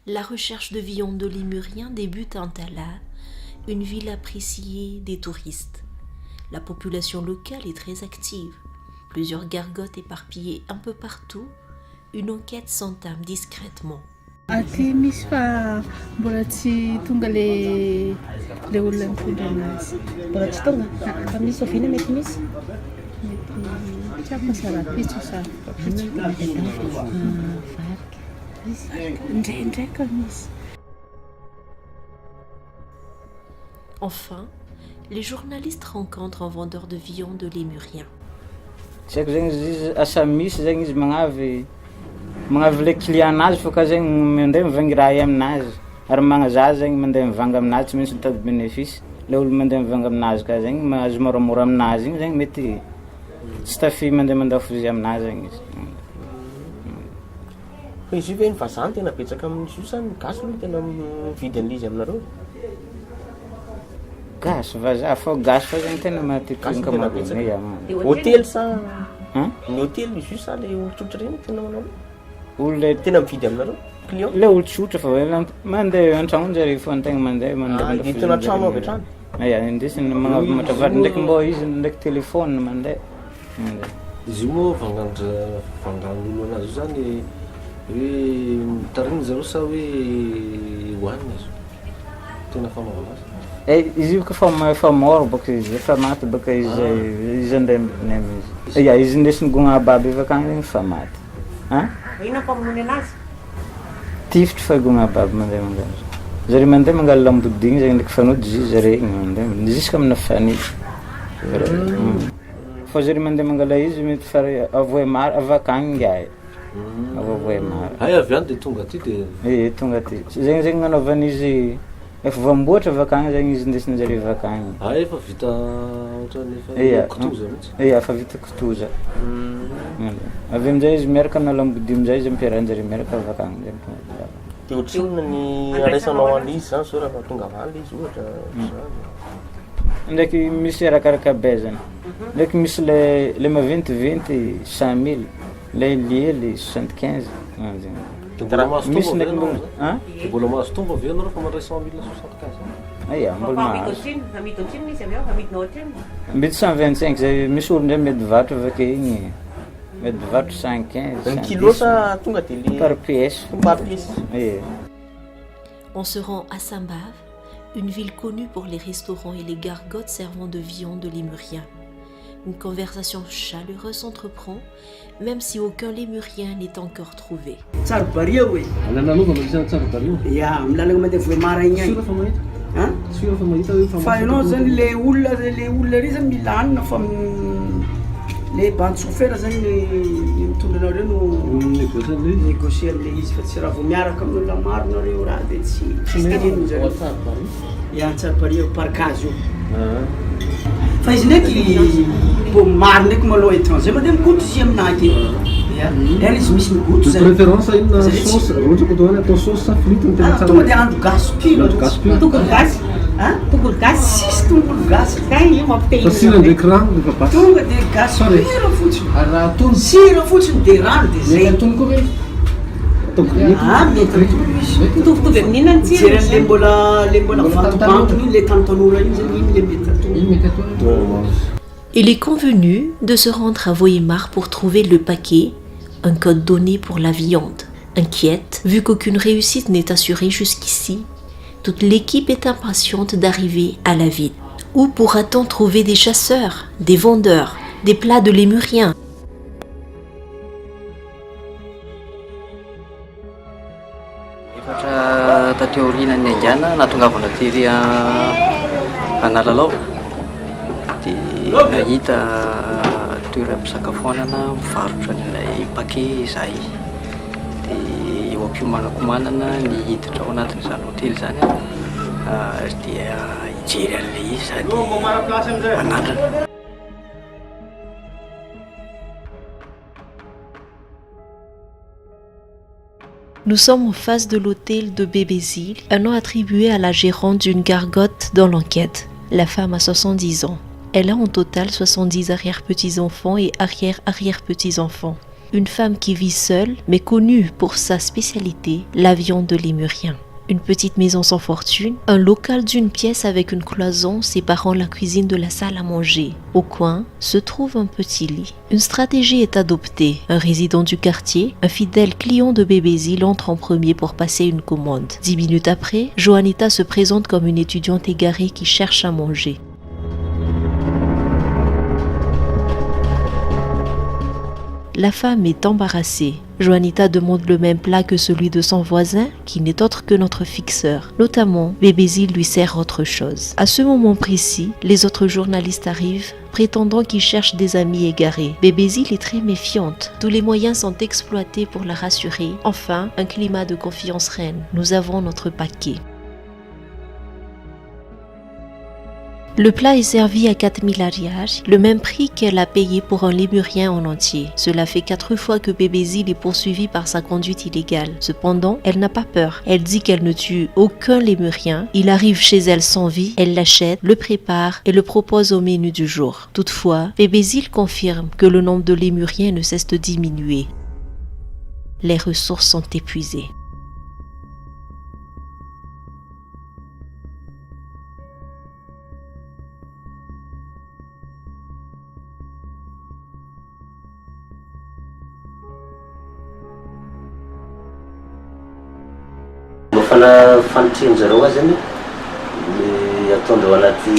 La recherche de viande de lémurien débute à Antala, une ville appréciée des touristes. La population locale est très active. Plusieurs gargotes éparpillées un peu partout. Une enquête s'entame discrètement. Aty misy fa mbola tsy tonga le olona mitondra anazy. Mbola tsy tonga? Fa misy oviana mety misy? Mety tsy haiko sa rapitso sa ndraindraika misy. Enfin, les journalistes rencontrent un vendeur de viande de lémurien. Tsy haiko zegny izy asa misy zegny izy magnavy le client anazy fa ka zegny mandeha mivanga raha aminazy ary magnazaha zegny mandeha mivanga aminazy tsy maintsy mitady bénéfice. Le olo mandeha mivanga aminazy ka zegny mahazo moramora aminazy igny zegny mety tsy tafy mandeha fozy aminazy zegny izy. Fa izy io ve ny vazaha ny tena betsaka amin'izy io sa ny gasy aloha tena mividy an'izy aminareo? Gasy vazaha fa gasy fa zegny tena matetiky ankamaroany. Hôtely sa? Ny hôtely izy io sa le olon-tsotra regny tena manao? Olona tena mividy aminareo? Client? Le olon-tsotra fa mandeha an-tragnonjare fo antegna mandeha vidina trano avy hatrany? Ia, indesiny magnavomatra vary ndraiky mbô izy ndraiky téléphone mandeha. Izy io moa vangan'olo anazy io zany hoe mitarigny zareo sa hoe hohanina izy tena fanaovana azy? Izy io fa mora baka izy efa maty baka izy andeha izy. Ia, izy indesiny gogna baby efa akagny zegny fa maty. Inona famonoany anazy? Tifitra fa gogna baby mandeha mandeha. Zare mandeha mangala lambodigny zegny ndraiky fanody izy zare mandeha jusqu'à amina famille. Fa zare mandeha mangala izy mety fary avoe maro avy akagny ngiahy. Avoe maro. Ay avy any de tonga aty de. Tonga aty. Zegny nanaovana izy efa vamboatra avy akagny zegny izy indesiny zare avy akagny. Efa vita ohatrany efa kitoza mihitsy. Ia, fa vita kitoza. Avy amin'izay izy miaraka amina lambodia amin'izay izy ampiarahan-jare miaraka avy akagny zegny. Dia ohatrinona ny araisanao an'izy zany sao raha tonga valy izy ohatra? Ndraiky misy arakaraka bezany. Ndraiky misy le maventiventy 100 000, le liely 75. Mbola mahazo Misy tombo ndraiky avy mbola mahazo tombo avy anareo fa mandray 100 075. Ia, mbola mahazo. Amidy ohatriny misy avy ao, amidinao ohatriny? Mety 125 zay misy olo ndray mety vatro avy ake igny. Mety vatro 115. Un kilo sa tonga de le par pièce. Par pièce. Iya. On se rend à Sambave, une ville connue pour les restaurants et les gargotes servant de viande de lémurien. Une conversation chaleureuse s'entreprend, même si aucun lémurien n'est encore trouvé. Tsarabaria oui. Ya, milalagna mandeha voemara igny agny. Fa ianao zany le olona ry zany mila hanina fa le bande chauffeur zany mitondra anareo no négocier am'le izy fa tsy raha vao miaraka amin'olona maro nareo raha dia tsy teneniny zareo. Ya, Tsarabaria par case io. Fa izy ndraiky mbo maro ndraiky malôha étranger mandeha migoto izy aminahy aty. Ary izy misy migoto zay. Préférence ina sauce, ohatra ko toana atao sauce sa frite no tena tsara. Tonga dia handro gasy pilo. Tongolo gasy? Tongolo gasy? Sisy tongolo gasy. Io mampite Fa sira ndraiky rano efa basy. Tonga dia gasy pilo fotsiny. Ary raha atony Sira fotsiny dia rano dia zay. atony koa hoe atao grillé. Mety atony izy. Mitovitovy amin'inona ny tsiro? Jery le mbola vantobantony iny le tantan'olona iny zany iny le mety atony. Il est convenu de se rendre à Vohemar pour trouver le paquet, un code donné pour la viande. Inquiète, vu qu'aucune réussite n'est assurée jusqu'ici, toute l'équipe est impatiente d'arriver à la ville. Où pourra-t-on trouver des chasseurs, des vendeurs, des plats de lémurien? Tateorina ny angana natongavana tery Analalao dia nahita toeram-pisakafoanana mivarotra n'ilay paquet izay dia eo am-piomanakomanana ny hiditra ao anatin'izany hôtely zany dia hijery an'ilay izy sady manandrana. Nous sommes en face de l'hôtel de Bébézil, un nom attribué à la gérante d'une gargote dans l'enquête. La femme a 70 ans. Elle a en total 70 arrière-petits-enfants et arrière-arrière-petits-enfants. une femme qui vit seule, mais connue pour sa spécialité, la viande lémurien. Une petite maison sans fortune, un local d'une pièce avec une cloison séparant la cuisine de la salle à manger. Au coin se trouve un petit lit. Une stratégie est adoptée. Un résident du quartier, un fidèle client de Bébézil entre en premier pour passer une commande. 10 minutes après, Joanita se présente comme une étudiante égarée qui cherche à manger. La femme est embarrassée. Joanita demande le même plat que celui de son voisin, qui n'est autre que notre fixeur. Notamment, Bébézil lui sert autre chose. À ce moment précis, les autres journalistes arrivent, prétendant qu'ils cherchent des amis égarés. Bébézil est très méfiante. Tous les moyens sont exploités pour la rassurer. Enfin, un climat de confiance règne. Nous avons notre paquet. Le plat est servi à 4000 ariages, le même prix qu'elle a payé pour un lémurien en entier. Cela fait 4 fois que Bébézil est poursuivie par sa conduite illégale. Cependant, elle n'a pas peur. Elle dit qu'elle ne tue aucun lémurien. Il arrive chez elle sans vie, elle l'achète, le prépare et le propose au menu du jour. Toutefois, Bébézil confirme que le nombre de lémuriens ne cesse de diminuer. Les ressources sont épuisées. Fanotrehan'zareo azy zany le ataondreo anaty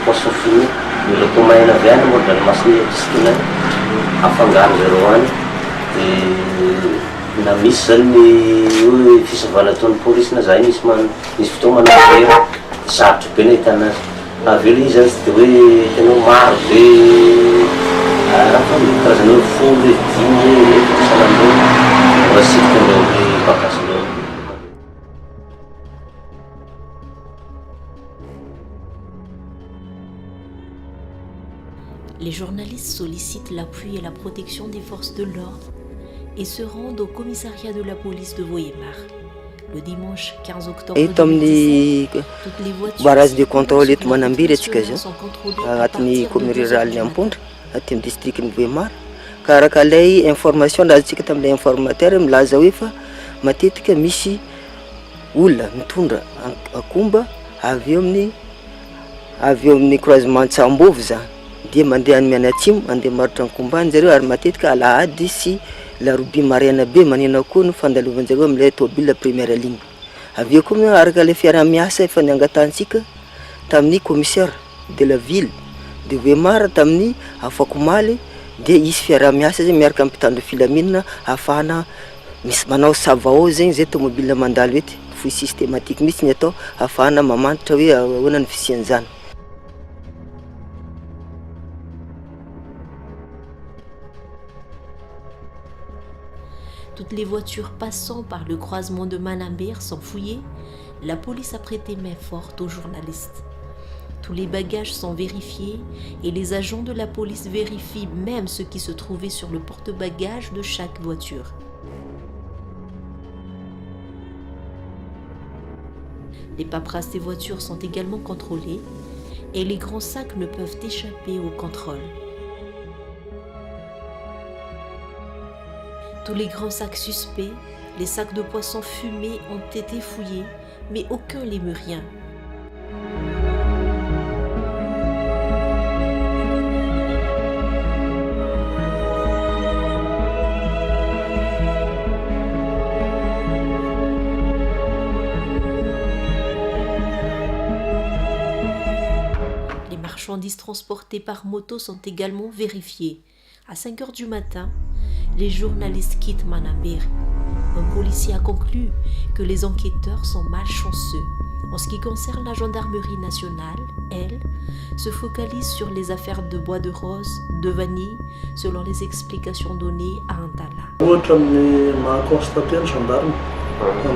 poisson fini miloko maina avy any moa dranomasina sikina afangaron'zareo any de na misy zany ny hoe fisavana ataon'ny polisy na zay misy fotoa manavera sarotry be ny ahitana azy aveo le izy zany tsy de hoe tena maro be raha karazana hoe folo dimy sanandreo rasitondreo le bakasindreo. Les journalistes sollicitent l'appui et la protection des forces de l'ordre et se rendent au commissariat de la police de Voyemar. Le dimanche 15 octobre 2017, toutes les voitures barrage de contrôle eto Manambiry atsika zao agnatin'ny commune rurale ny Ampondra aty amin'ny district ny Voyemar ka araka ilay information lazantsika tamin'ilay informateur milaza hoe fa matetika misy olona mitondra akomba avy eo amin'ny croisement Tsambovy zany dia mandeha any Mianatsimo mandeha marotra ny kombany zareo ary matetika alahady sy la robi mariana be manena koa ny fandalovanjareo amin'ilay tômôbila première ligne. Avy eo koa araka ilay fiara-miasa efa niangatantsika tamin'ny commissaire de la ville de Voyemar tamin'ny Afakomaly dia isy fiara-miasa zay miaraka amin'ny mpitandro filaminana ahafahana misy manao savao zegny zay tômôbila mandalo ety fouille systématique mihitsy ny atao ahafahana mamantatra hoe ahoana ny fisian'izany. Toutes les voitures passant par le croisement de Manambir sont fouillées. La police a prêté main forte aux journalistes. Tous les bagages sont vérifiés et les agents de la police vérifient même ce qui se trouvait sur le porte-bagages de chaque voiture. Les paperasses des voitures sont également contrôlées et les grands sacs ne peuvent échapper au contrôle. Tous les grands sacs suspects, les sacs de poissons fumés ont été fouillés, mais aucun lémurien. Les marchandises transportées par moto sont également vérifiées. À 5 heures du matin, les journalistes quittent Manambir. Un policier a conclu que les enquêteurs sont malchanceux. En ce qui concerne la gendarmerie nationale, elle se focalise sur les affaires de bois de rose, de vanille, selon les explications données à Antala. Ohatra amin'ny mahaconstaté ny gendarme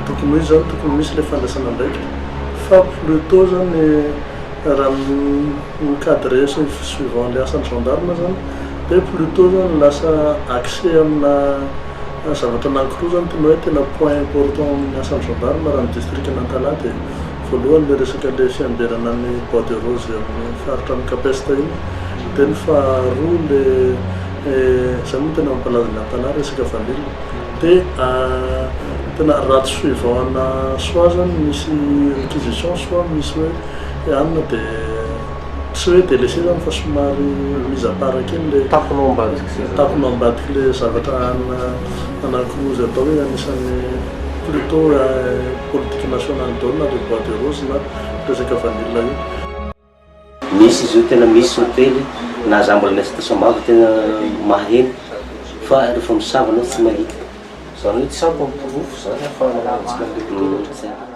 tokony hoe zany tokony misy ilay fandraisana ndraiky fa plutôt zany raha micadre suivant le asan'ny gendarme zany dia plutôt zany lasa accès amina zavatra anankiroa zany tena hoe tena point important amin'ny asan'ny gendarme raha ny district n'Antala dia voalohany le resaka le fiamberana ny bois de rose amin'ny faritra ny Kapesta iny dia ny faharoa le zay moa tena mampalaza ny an-tanà resaka famille dia tena raty suivant-na soit zany misy réquisition soit misy hoe anina dia tsy hoe délaissé zany fa somary mise à part kely le taponao ambadiky le zavatra anankiroa zay atao hoe anisan'ny plutôt politique nationale dao na le bois de rose na resaka vanille io. Misy izy io tena misy hôtely na za mbola ny station mavo tena maheno fa rehefa misava anao tsy mahita zany hoe tsy sambo miporofo zany afa manantsika